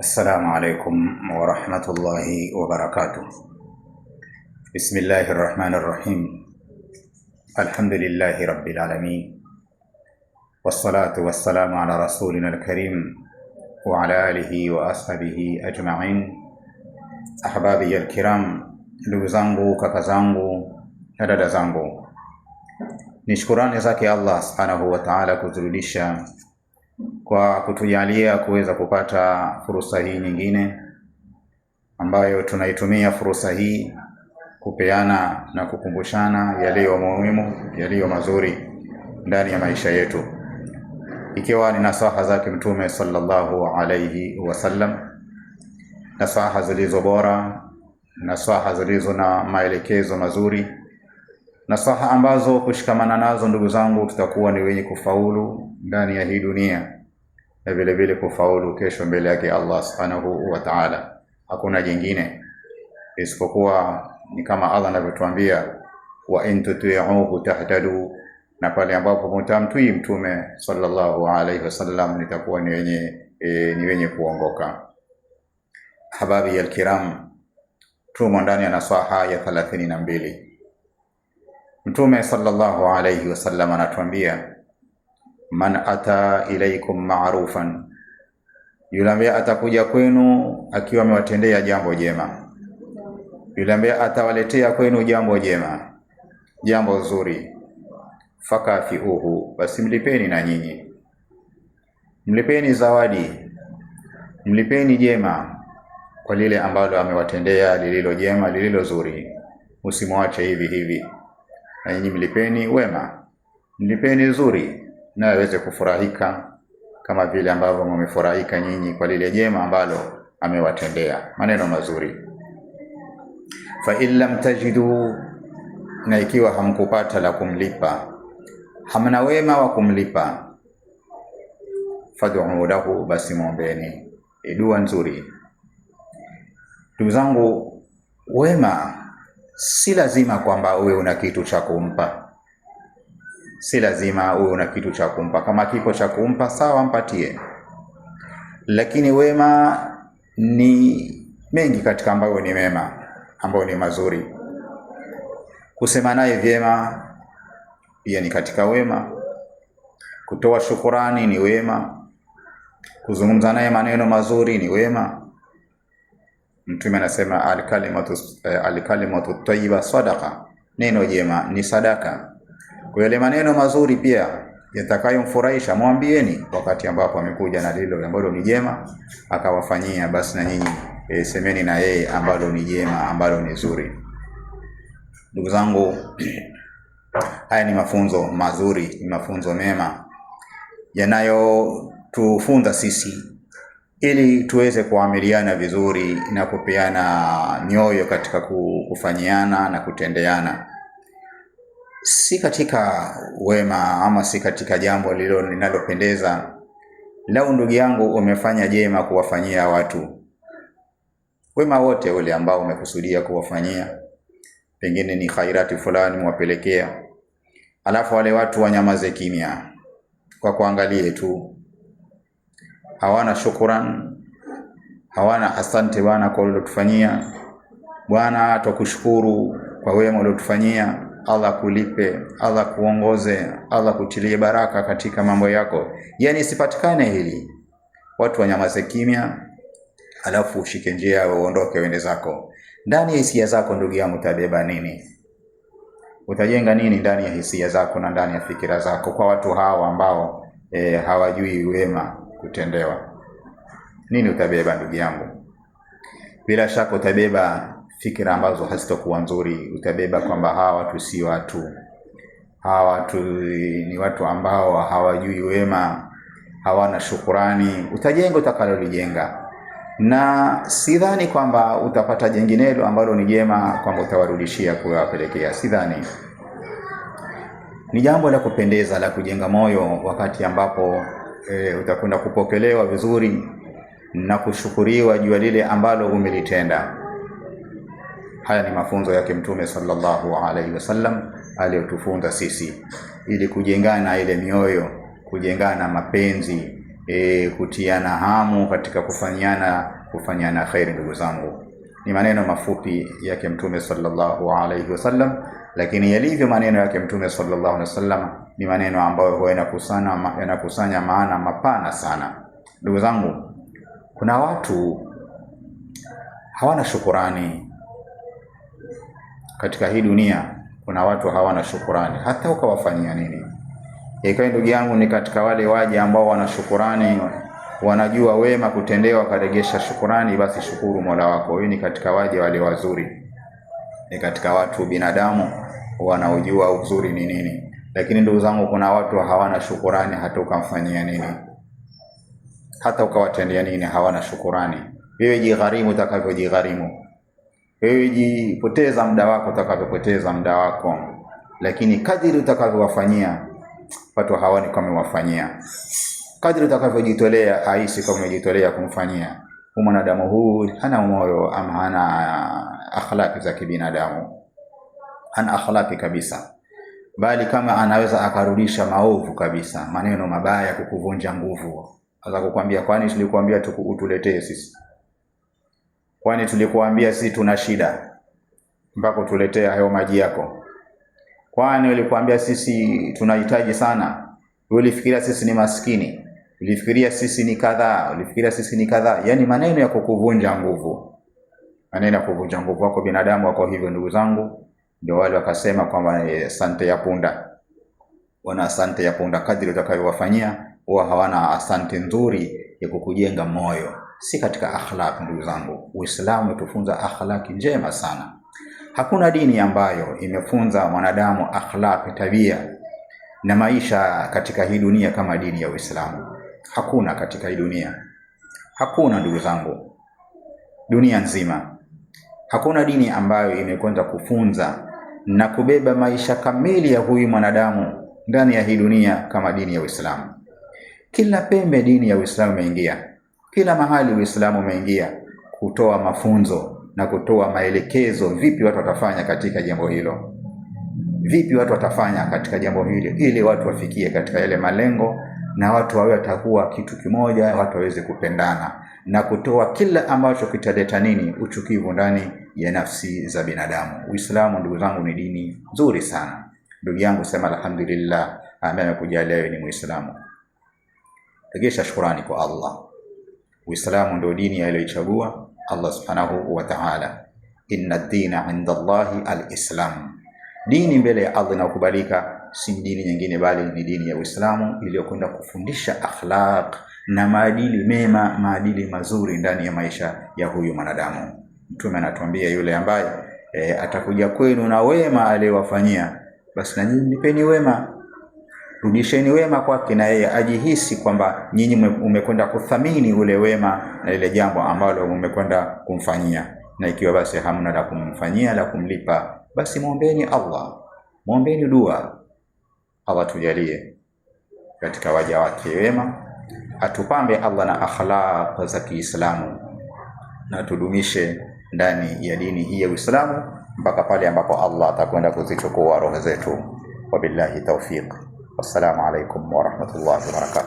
السلام عليكم ورحمة الله وبركاته. بسم الله الرحمن الرحيم. الحمد لله رب العالمين، والصلاة والسلام على رسولنا الكريم وعلى آله وأصحابه أجمعين. أحبابي الكرام، ndugu zangu, kaka zangu na dada zangu, ni shukrani zake Allah subhanahu wa ta'ala kuturudisha kwa kutujalia kuweza kupata fursa hii nyingine ambayo tunaitumia fursa hii kupeana na kukumbushana yaliyo muhimu, yaliyo mazuri ndani ya maisha yetu, ikiwa ni nasaha zake Mtume sallallahu alayhi wasallam, nasaha zilizo bora, nasaha zilizo na maelekezo mazuri, nasaha ambazo kushikamana nazo ndugu zangu tutakuwa ni wenye kufaulu ndani ya hii dunia na vile vile kufaulu kesho mbele yake Allah subhanahu wa ta'ala. Hakuna jingine isipokuwa ni kama Allah anavyotuambia, wa in tuti'uhu tahtadu, na pale ambapo mtamtii Mtume sallallahu alayhi wasallam nitakuwa ni wenye kuongoka. Hababi alkiram, tumo ndani ya nasaha ya 32. Mtume sallallahu alayhi wasallam anatuambia, man ata ilaykum ma'rufan, yule ambaye atakuja kwenu akiwa amewatendea jambo jema, yule ambaye atawaletea kwenu jambo jema, jambo zuri, fakafiuhu, basi mlipeni na nyinyi, mlipeni zawadi, mlipeni jema kwa lile ambalo amewatendea, lililo jema, lililo zuri. Usimwache hivi hivi, na nyinyi mlipeni wema, mlipeni zuri, na aweze kufurahika kama vile ambavyo mmefurahika nyinyi kwa lile jema ambalo amewatendea, maneno mazuri. Fa in lam tajidu, na ikiwa hamkupata la kumlipa, hamna wema wa kumlipa, fad'u lahu, basi muombeeni dua nzuri. Ndugu zangu, wema si lazima kwamba uwe una kitu cha kumpa. Si lazima uwe una kitu cha kumpa. Kama kipo cha kumpa, sawa, mpatie. Lakini wema ni mengi katika ambayo ni mema, ambayo ni mazuri. Kusema naye vyema pia ni katika wema. Kutoa shukurani ni wema. Kuzungumza naye maneno mazuri ni wema. Mtume anasema al-kalimatu tayyiba sadaqa, neno jema ni sadaka. Kwa yale maneno mazuri pia yatakayomfurahisha mwambieni, wakati ambapo amekuja na lilo ambalo ni jema akawafanyia, basi na nyinyi semeni na yeye ambalo ni jema, ambalo ni zuri. Ndugu zangu, haya ni mafunzo mazuri, ni mafunzo mema yanayotufunza sisi ili tuweze kuamiliana vizuri na kupeana nyoyo katika kufanyiana na kutendeana. Si katika wema ama si katika jambo linalopendeza lau ndugu yangu umefanya jema kuwafanyia watu, wema wote ule ambao umekusudia kuwafanyia, pengine ni khairati fulani mwapelekea, alafu wale watu wanyamaze kimya, kwa kuangalie tu, hawana shukran, hawana asante bwana kwa ulilotufanyia, bwana tukushukuru kwa wema ulilotufanyia, Allah kulipe, Allah kuongoze, Allah kutilie baraka katika mambo yako. Yani sipatikane hili, watu wanyamaze kimya, alafu ushike njia uondoke uende zako. Ndani ya hisia zako ndugu yangu utabeba nini? Utajenga nini ndani ya hisia zako na ndani ya fikira zako kwa watu hawa ambao hawajui wema kutendewa? Nini utabeba ndugu yangu? Bila shaka utabeba fikira ambazo hazitakuwa nzuri. Utabeba kwamba hawa watu si watu, hawa watu ni watu ambao hawajui wema, hawana shukurani. Utajenga utakalolijenga, na sidhani kwamba utapata jenginelo ambalo ni jema kwamba utawarudishia kuwapelekea. Sidhani. Ni jambo la kupendeza la kujenga moyo wakati ambapo utakwenda kupokelewa vizuri na kushukuriwa juu ya lile ambalo umelitenda. Haya ni mafunzo yake Mtume sallallahu alaihi wasallam aliyotufunza sisi, ili kujengana ile mioyo, kujengana mapenzi, kutiana hamu katika kufanyana khairi. Ndugu zangu, ni maneno mafupi yake Mtume sallallahu alaihi wasallam, lakini yalivyo maneno yake Mtume sallallahu alaihi wasallam ni maneno ambayo yanakusanya maana mapana sana. Ndugu zangu, kuna watu hawana shukurani katika hii dunia. Kuna watu hawana shukurani hata ukawafanyia nini. Ikawa ndugu yangu ni katika wale waje ambao wana shukurani, wanajua wema kutendewa, karegesha shukurani, basi shukuru Mola wako. Hii ni katika waje wale wazuri, ni katika watu binadamu wanaojua uzuri ni nini. Lakini ndugu zangu, kuna watu hawana shukurani hata ukamfanyia nini, hata ukawatendea nini, hawana shukurani. Wewe jigharimu utakavyojigharimu, wewe jipoteza muda wako utakavyopoteza muda wako, lakini kadiri utakavyowafanyia watu hawani kama wafanyia. Kadiri utakavyojitolea haisi kama umejitolea kumfanyia. Mwanadamu huu hana moyo ama hana akhlaki za kibinadamu, hana akhlaki kabisa, bali kama anaweza akarudisha maovu kabisa, maneno mabaya, kukuvunja nguvu. Sasa kukwambia, kwani tulikuambia utuletee sisi? Kwani tulikuambia sisi tuna shida mpaka tuletee hayo maji yako? Kwani ulikuambia sisi tunahitaji sana? Ulifikiria sisi ni maskini? Ulifikiria sisi ni kadhaa? Ulifikiria sisi ni kadhaa? Yani maneno ya kukuvunja nguvu, maneno ya kuvunja nguvu. Wako binadamu wako hivyo ndugu zangu. Ndio wale wakasema kwamba asante ya punda, wana asante ya punda. Kadri utakayowafanyia huwa hawana asante nzuri ya kukujenga moyo. Si katika akhlaq ndugu zangu. Uislamu utufunza akhlaq njema sana. Hakuna dini ambayo imefunza mwanadamu akhlaq, tabia na maisha katika hii dunia kama dini ya Uislamu. Hakuna katika hii dunia, hakuna ndugu zangu, dunia nzima hakuna dini ambayo imekwenda kufunza na kubeba maisha kamili ya huyu mwanadamu ndani ya hii dunia kama dini ya Uislamu. Kila pembe dini ya Uislamu imeingia, kila mahali Uislamu umeingia kutoa mafunzo na kutoa maelekezo, vipi watu watafanya katika jambo hilo, vipi watu watafanya katika jambo hilo, ili watu wafikie katika yale malengo na watu wawe watakuwa kitu kimoja, watu waweze kupendana na kutoa kila ambacho kitaleta nini, uchukivu ndani ya nafsi za binadamu. Uislamu ndugu zangu ni dini nzuri sana. Ndugu yangu, sema alhamdulillah ambaye amekujalia wewe ni Muislamu. Regesha shukrani kwa Allah. Uislamu ndio dini aliyoichagua Allah subhanahu wa ta'ala. Inna ad-dina 'inda Allahi al-Islam. Dini mbele ya Allah inakubalika si dini nyingine bali ni dini ya Uislamu iliyokwenda kufundisha akhlaq na maadili mema, maadili mazuri ndani ya maisha ya huyu mwanadamu. Mtume anatuambia yule ambaye atakuja kwenu na wema aliyowafanyia, basi na nyinyi nipeni wema, rudisheni wema kwake, na yeye ajihisi kwamba nyinyi umekwenda kuthamini ule wema na ile jambo ambalo umekwenda kumfanyia. Na ikiwa basi hamna la kumfanyia, la kumlipa, basi muombeeni Allah, muombeeni dua. Allah tujalie katika waja wake wema, atupambe Allah na akhlaq za Kiislamu, na tudumishe ndani ya dini hii ya Uislamu mpaka pale ambapo Allah atakwenda kuzichukua roho zetu. Wabillahi tawfiq. Wassalamu alaikum wa rahmatullahi wa barakatuh.